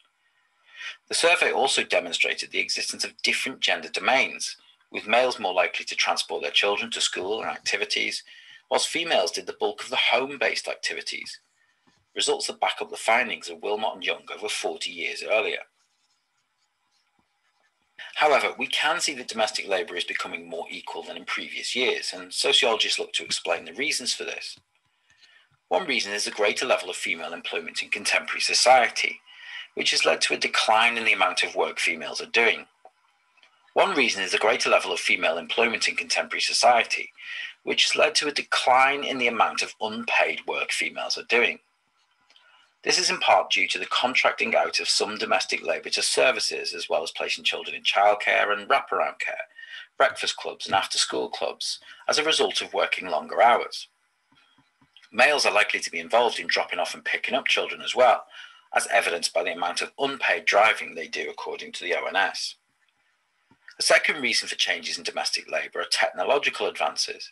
The survey also demonstrated the existence of different gender domains, with males more likely to transport their children to school and activities, whilst females did the bulk of the home-based activities, results that back up the findings of Wilmot and Young over 40 years earlier. However, we can see that domestic labour is becoming more equal than in previous years, and sociologists look to explain the reasons for this. One reason is the greater level of female employment in contemporary society, which has led to a decline in the amount of work females are doing. One reason is the greater level of female employment in contemporary society, which has led to a decline in the amount of unpaid work females are doing. This is in part due to the contracting out of some domestic labour to services, as well as placing children in childcare and wraparound care, breakfast clubs and after-school clubs, as a result of working longer hours. Males are likely to be involved in dropping off and picking up children as well, as evidenced by the amount of unpaid driving they do according to the ONS. A second reason for changes in domestic labour are technological advances.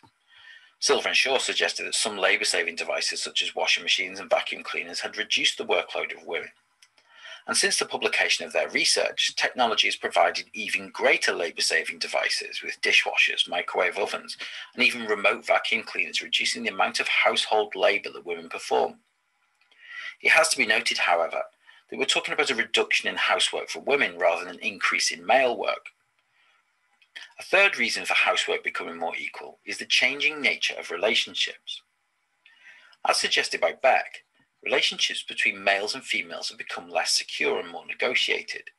Silver and Shaw suggested that some labour-saving devices such as washing machines and vacuum cleaners had reduced the workload of women. And since the publication of their research, technology has provided even greater labour-saving devices with dishwashers, microwave ovens, and even remote vacuum cleaners, reducing the amount of household labour that women perform. It has to be noted, however, that we're talking about a reduction in housework for women rather than an increase in male work. A third reason for housework becoming more equal is the changing nature of relationships. As suggested by Beck, relationships between males and females have become less secure and more negotiated.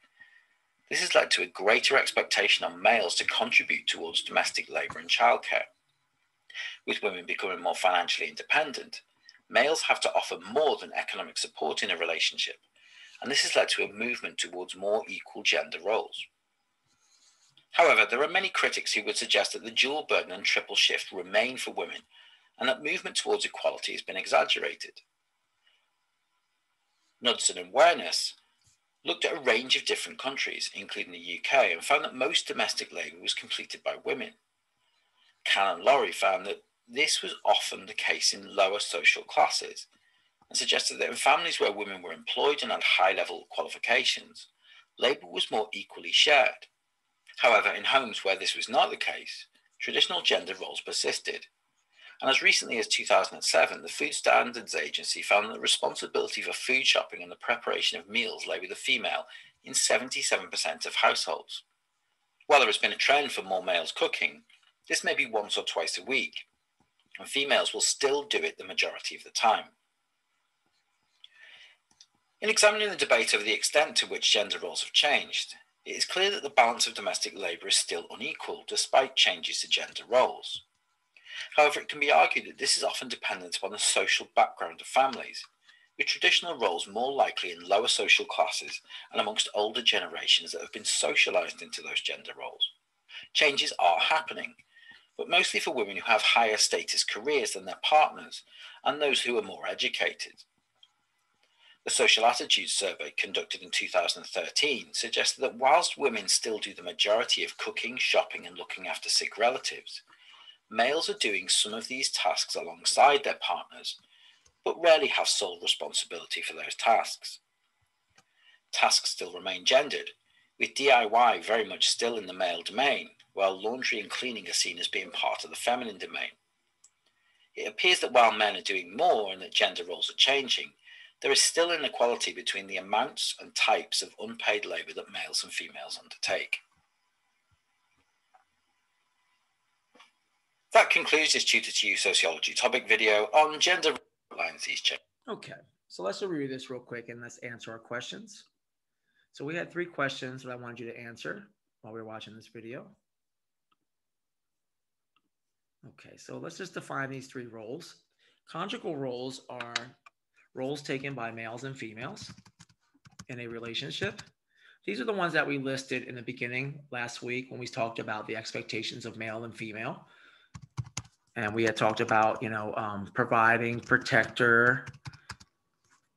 This has led to a greater expectation on males to contribute towards domestic labour and childcare. With women becoming more financially independent, males have to offer more than economic support in a relationship, and this has led to a movement towards more equal gender roles. However, there are many critics who would suggest that the dual burden and triple shift remain for women, and that movement towards equality has been exaggerated. Knudsen and Wareness looked at a range of different countries, including the UK, and found that most domestic labour was completed by women. Can and Laurie found that this was often the case in lower social classes, and suggested that in families where women were employed and had high-level qualifications, labour was more equally shared. However, in homes where this was not the case, traditional gender roles persisted. And as recently as 2007, the Food Standards Agency found that the responsibility for food shopping and the preparation of meals lay with the female in 77% of households. While there has been a trend for more males cooking, this may be once or twice a week, and females will still do it the majority of the time. In examining the debate over the extent to which gender roles have changed, it is clear that the balance of domestic labour is still unequal despite changes to gender roles. However, it can be argued that this is often dependent upon the social background of families, with traditional roles more likely in lower social classes and amongst older generations that have been socialized into those gender roles. Changes are happening, but mostly for women who have higher status careers than their partners and those who are more educated. The Social Attitudes Survey conducted in 2013 suggested that whilst women still do the majority of cooking, shopping, and looking after sick relatives, males are doing some of these tasks alongside their partners, but rarely have sole responsibility for those tasks. Tasks still remain gendered, with DIY very much still in the male domain, while laundry and cleaning are seen as being part of the feminine domain. It appears that while men are doing more and that gender roles are changing, there is still inequality between the amounts and types of unpaid labour that males and females undertake. That concludes this Tutor to You Sociology topic video on gender lines these changes.
Okay, so let's review this real quick and let's answer our questions. So we had 3 questions that I wanted you to answer while we were watching this video. Okay, so let's just define these 3 roles. Conjugal roles are roles taken by males and females in a relationship. These are the ones that we listed in the beginning last week when we talked about the expectations of male and female. And we had talked about, providing, protector,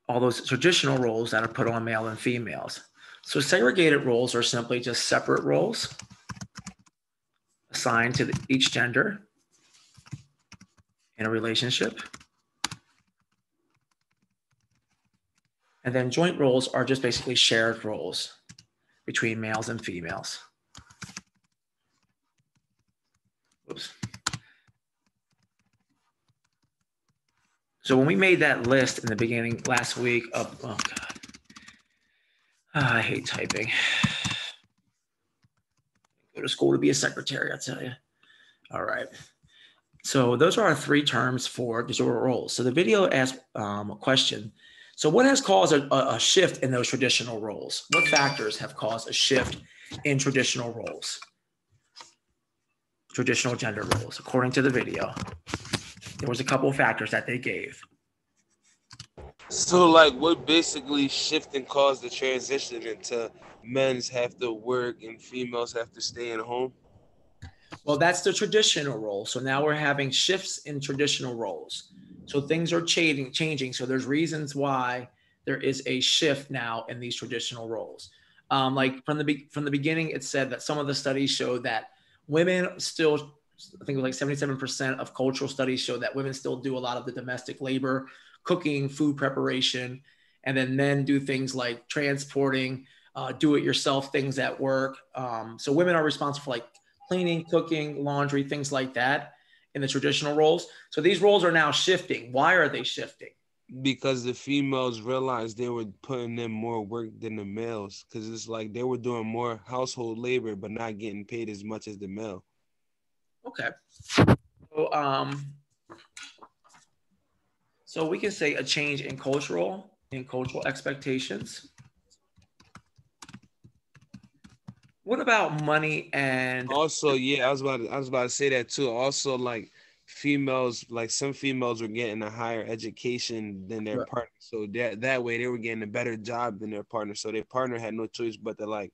all those traditional roles that are put on male and females. So segregated roles are simply just separate roles assigned to each gender in a relationship. And then joint roles are just basically shared roles between males and females. Oops. So when we made that list in the beginning last week of, oh God, I hate typing. Go to school to be a secretary, I tell you. All right. So those are our 3 terms for disorder roles. So the video asked a question. So what has caused a shift in those traditional roles? What factors have caused a shift in traditional roles? Traditional gender roles, according to the video. There was a couple of factors that they gave.
So, like, what basically shifting caused the transition into men's have to work and females have to stay at home?
Well, that's the traditional role. So now we're having shifts in traditional roles. So things are changing. So there's reasons why there is a shift now in these traditional roles. Like from the beginning, it said that some of the studies showed that women still, I think it was like 77% of cultural studies show that women still do a lot of the domestic labor, cooking, food preparation, and then men do things like transporting, do-it-yourself things at work. So women are responsible for like cleaning, cooking, laundry, things like that in the traditional roles. So these roles are now shifting. Why are they shifting?
Because the females realized they were putting in more work than the males, because it's like they were doing more household labor but not getting paid as much as the male.
Okay. So we can say a change in cultural expectations. What about money and
also, yeah, I was about to say that too. Also, like females, like some females were getting a higher education than their partner, so that way they were getting a better job than their partner. So their partner had no choice but to like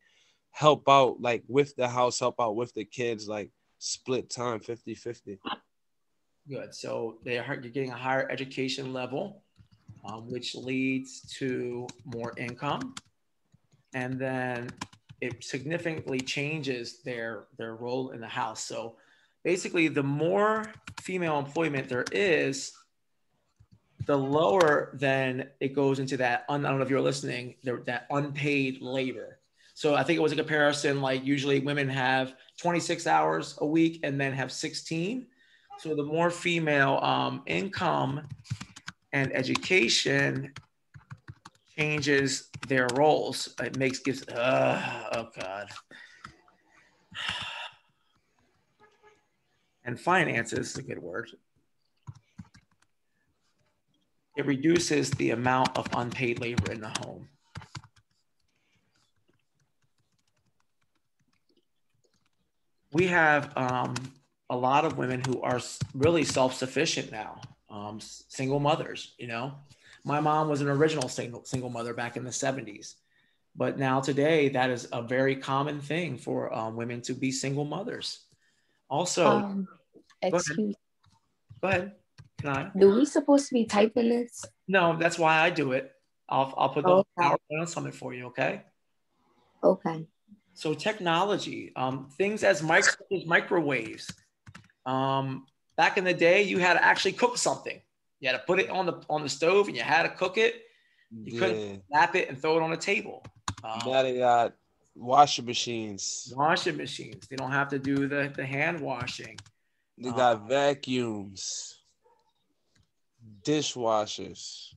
help out, like with the house, help out with the kids, like split time 50-50.
Good. So you're getting a higher education level, which leads to more income, and then it significantly changes their role in the house. So basically, the more female employment there is, the lower then it goes into that, I don't know if you're listening, that unpaid labor. So I think it was a comparison, like usually women have 26 hours a week and men have 16. So the more female income and education changes their roles, it gives, oh God. And finances is a good word. It reduces the amount of unpaid labor in the home. We have a lot of women who are really self-sufficient now, single mothers, My mom was an original single mother back in the 70s. But now today, that is a very common thing for women to be single mothers. Also, go ahead.
Excuse.
Go ahead. Can I?
Do we supposed to be typing this?
No, that's why I do it. I'll put the PowerPoint on something for you, okay?
Okay.
So technology, things as microwaves. Back in the day, you had to actually cook something. You had to put it on the stove, and you had to cook it. You couldn't wrap it and throw it on a table.
Now they got washing machines.
Washing machines. They don't have to do the hand washing.
They got vacuums, dishwashers.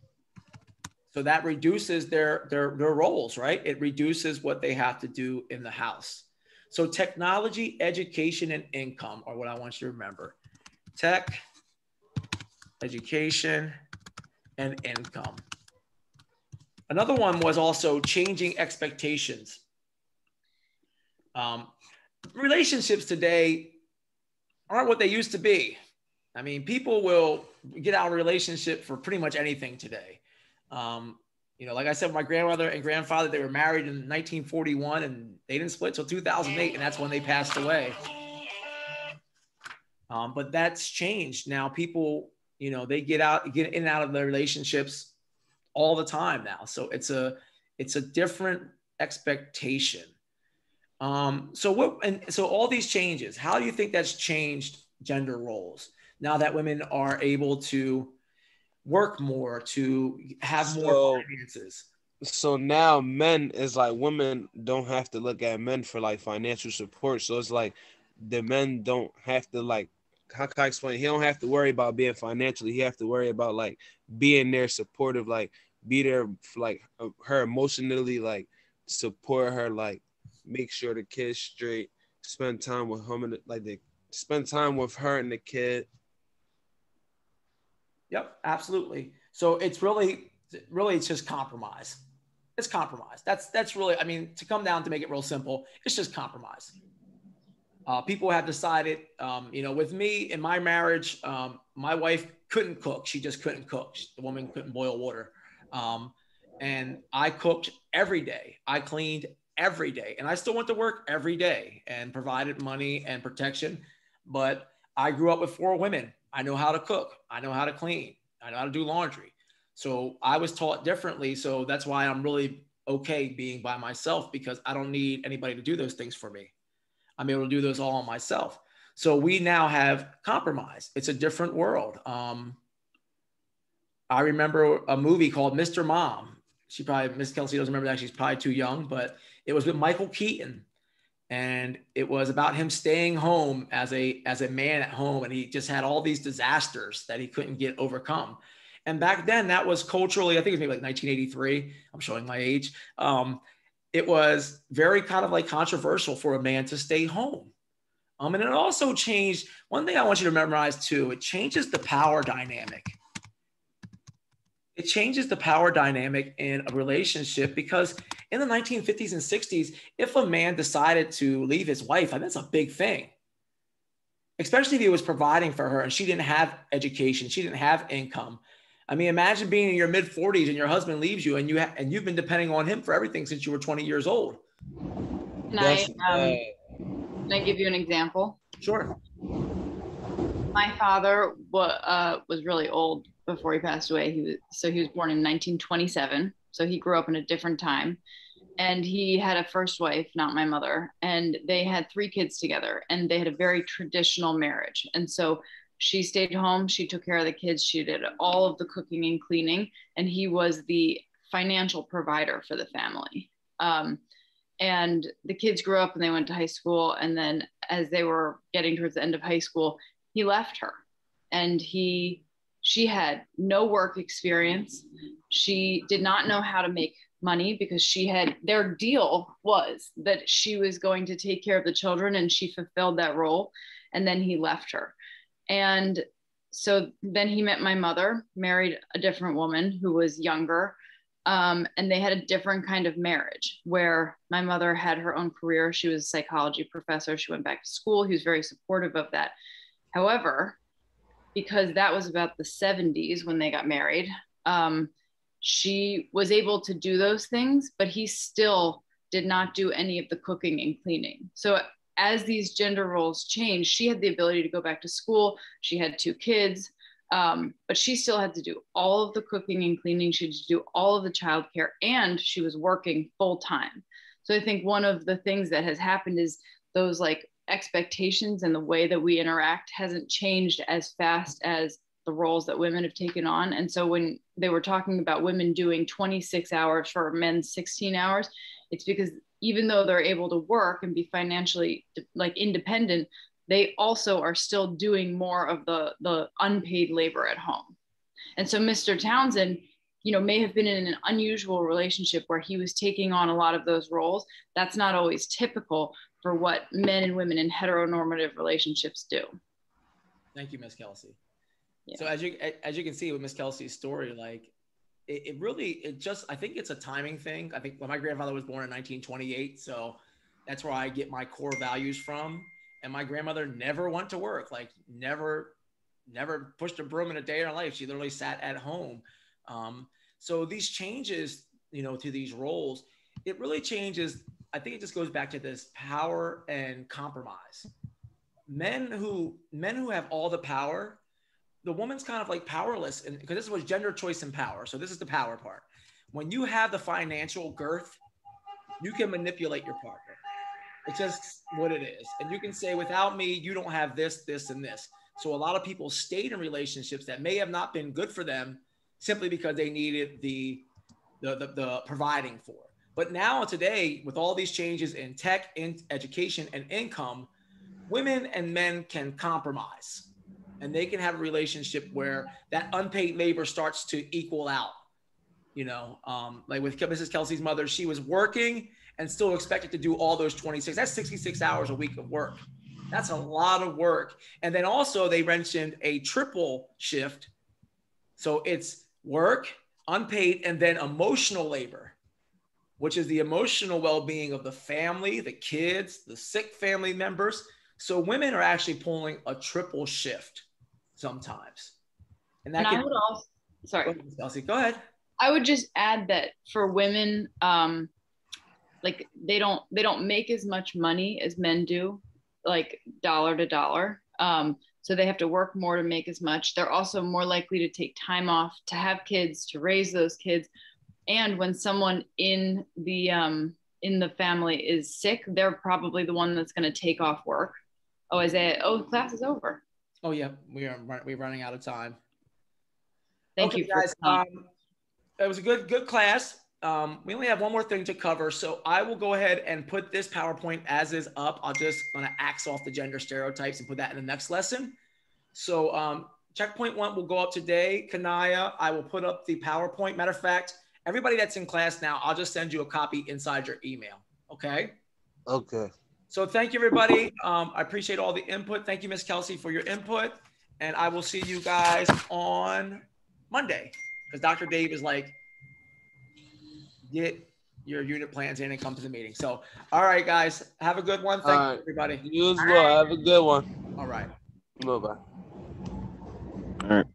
So that reduces their roles, right? It reduces what they have to do in the house. So technology, education, and income are what I want you to remember. Tech, education, and income. Another one was also changing expectations. Relationships today aren't what they used to be. I mean, people will get out of a relationship for pretty much anything today. Like I said, my grandmother and grandfather, they were married in 1941 and they didn't split till 2008, and that's when they passed away. But that's changed. Now people, they get in and out of their relationships all the time now. So it's a different expectation. So all these changes, how do you think that's changed gender roles now that women are able to work more, to have more finances?
So now men is like, women don't have to look at men for like financial support. So it's like the men don't have to, like, how can I explain? He don't have to worry about being financially. He have to worry about like being there, supportive, like be there for like her emotionally, like support her, like make sure the kid's straight, spend time with him, and like they spend time with her and the kid.
Yep, absolutely. So it's really it's just compromise. It's compromise. That's really, I mean, to come down to make it real simple, it's just compromise. People have decided, with me in my marriage, my wife couldn't cook. She just couldn't cook. The woman couldn't boil water. And I cooked every day. I cleaned every day. And I still went to work every day and provided money and protection. But I grew up with 4 women. I know how to cook. I know how to clean. I know how to do laundry. So I was taught differently. So that's why I'm really okay being by myself, because I don't need anybody to do those things for me. I'm able to do those all on myself. So we now have compromise. It's a different world. I remember a movie called Mr. Mom. Miss Kelsey doesn't remember that. She's probably too young, but it was with Michael Keaton. And it was about him staying home as a man at home. And he just had all these disasters that he couldn't get overcome. And back then that was culturally, I think it was maybe like 1983. I'm showing my age. It was very kind of like controversial for a man to stay home. And it also changed. One thing I want you to memorize too, it changes the power dynamic. It changes the power dynamic in a relationship, because in the 1950s and 60s, if a man decided to leave his wife, I mean, that's a big thing, especially if he was providing for her and she didn't have education, she didn't have income. I mean, imagine being in your mid 40s and your husband leaves you and you've been depending on him for everything since you were 20 years old.
Can I give you an example?
Sure.
My father was really old before he passed away. He was born in 1927. So he grew up in a different time. And he had a first wife, not my mother. And they had 3 kids together, and they had a very traditional marriage. And so she stayed home. She took care of the kids. She did all of the cooking and cleaning. And he was the financial provider for the family. And the kids grew up and they went to high school. And then as they were getting towards the end of high school, he left her. And she had no work experience. She did not know how to make money, because their deal was that she was going to take care of the children, and she fulfilled that role. And then he left her. And so then he met my mother, married a different woman who was younger. And they had a different kind of marriage, where my mother had her own career. She was a psychology professor. She went back to school. He was very supportive of that. However, because that was about the 70s when they got married, she was able to do those things, but he still did not do any of the cooking and cleaning. So as these gender roles changed, she had the ability to go back to school. She had 2 kids, but she still had to do all of the cooking and cleaning. She had to do all of the childcare, and she was working full time. So I think one of the things that has happened is those like expectations and the way that we interact hasn't changed as fast as the roles that women have taken on. And so when they were talking about women doing 26 hours for men 16 hours, it's because even though they're able to work and be financially like independent, they also are still doing more of the unpaid labor at home. And so Mr. Townsend, you know, may have been in an unusual relationship where he was taking on a lot of those roles. That's not always typical for what men and women in heteronormative relationships do.
Thank you, Miss Kelsey.
Yeah.
So as you can see with Miss Kelsey's story, like I think it's a timing thing. I think my grandfather was born in 1928, so that's where I get my core values from. And my grandmother never went to work, like never pushed a broom in a day in her life. She literally sat at home. So these changes, you know, to these roles, it really changes. I think it just goes back to this power and compromise. Men who have all the power, the woman's kind of like powerless, and because this was gender choice and power. So this is the power part. When you have the financial girth, you can manipulate your partner. It's just what it is. And you can say, without me, you don't have this, this, and this. So a lot of people stayed in relationships that may have not been good for them simply because they needed the providing for. But now today, with all these changes in tech, in education, and income, women and men can compromise. And they can have a relationship where that unpaid labor starts to equal out. You know, like with Mrs. Kelsey's mother, she was working and still expected to do all those 26. That's 66 hours a week of work. That's a lot of work. And then also they mentioned a triple shift. So it's work, unpaid, and then emotional labor, which is the emotional well-being of the family, the kids, the sick family members. So women are actually pulling a triple shift sometimes. And that
I would also, sorry.
Kelsey, go ahead.
I would just add that for women, like they don't make as much money as men do, like dollar to dollar. So they have to work more to make as much. They're also more likely to take time off to have kids, to raise those kids. And when someone in the family is sick, they're probably the one that's going to take off work. Oh, Isaiah, class is over.
Oh yeah, we're running out of time.
Thank you,
guys. It was a good class. We only have one more thing to cover, so I will go ahead and put this PowerPoint as is up. I'll just gonna axe off the gender stereotypes and put that in the next lesson. So checkpoint 1 will go up today. Kanaya, I will put up the PowerPoint. Matter of fact, everybody that's in class now, I'll just send you a copy inside your email. Okay.
Okay.
So thank you, everybody. I appreciate all the input. Thank you, Miss Kelsey, for your input. And I will see you guys on Monday, because Dr. Dave is like, get your unit plans in and come to the meeting. So, all right, guys, have a good one. Thank you, everybody.
You as well. Have a good one.
All right.
Bye-bye.
All right.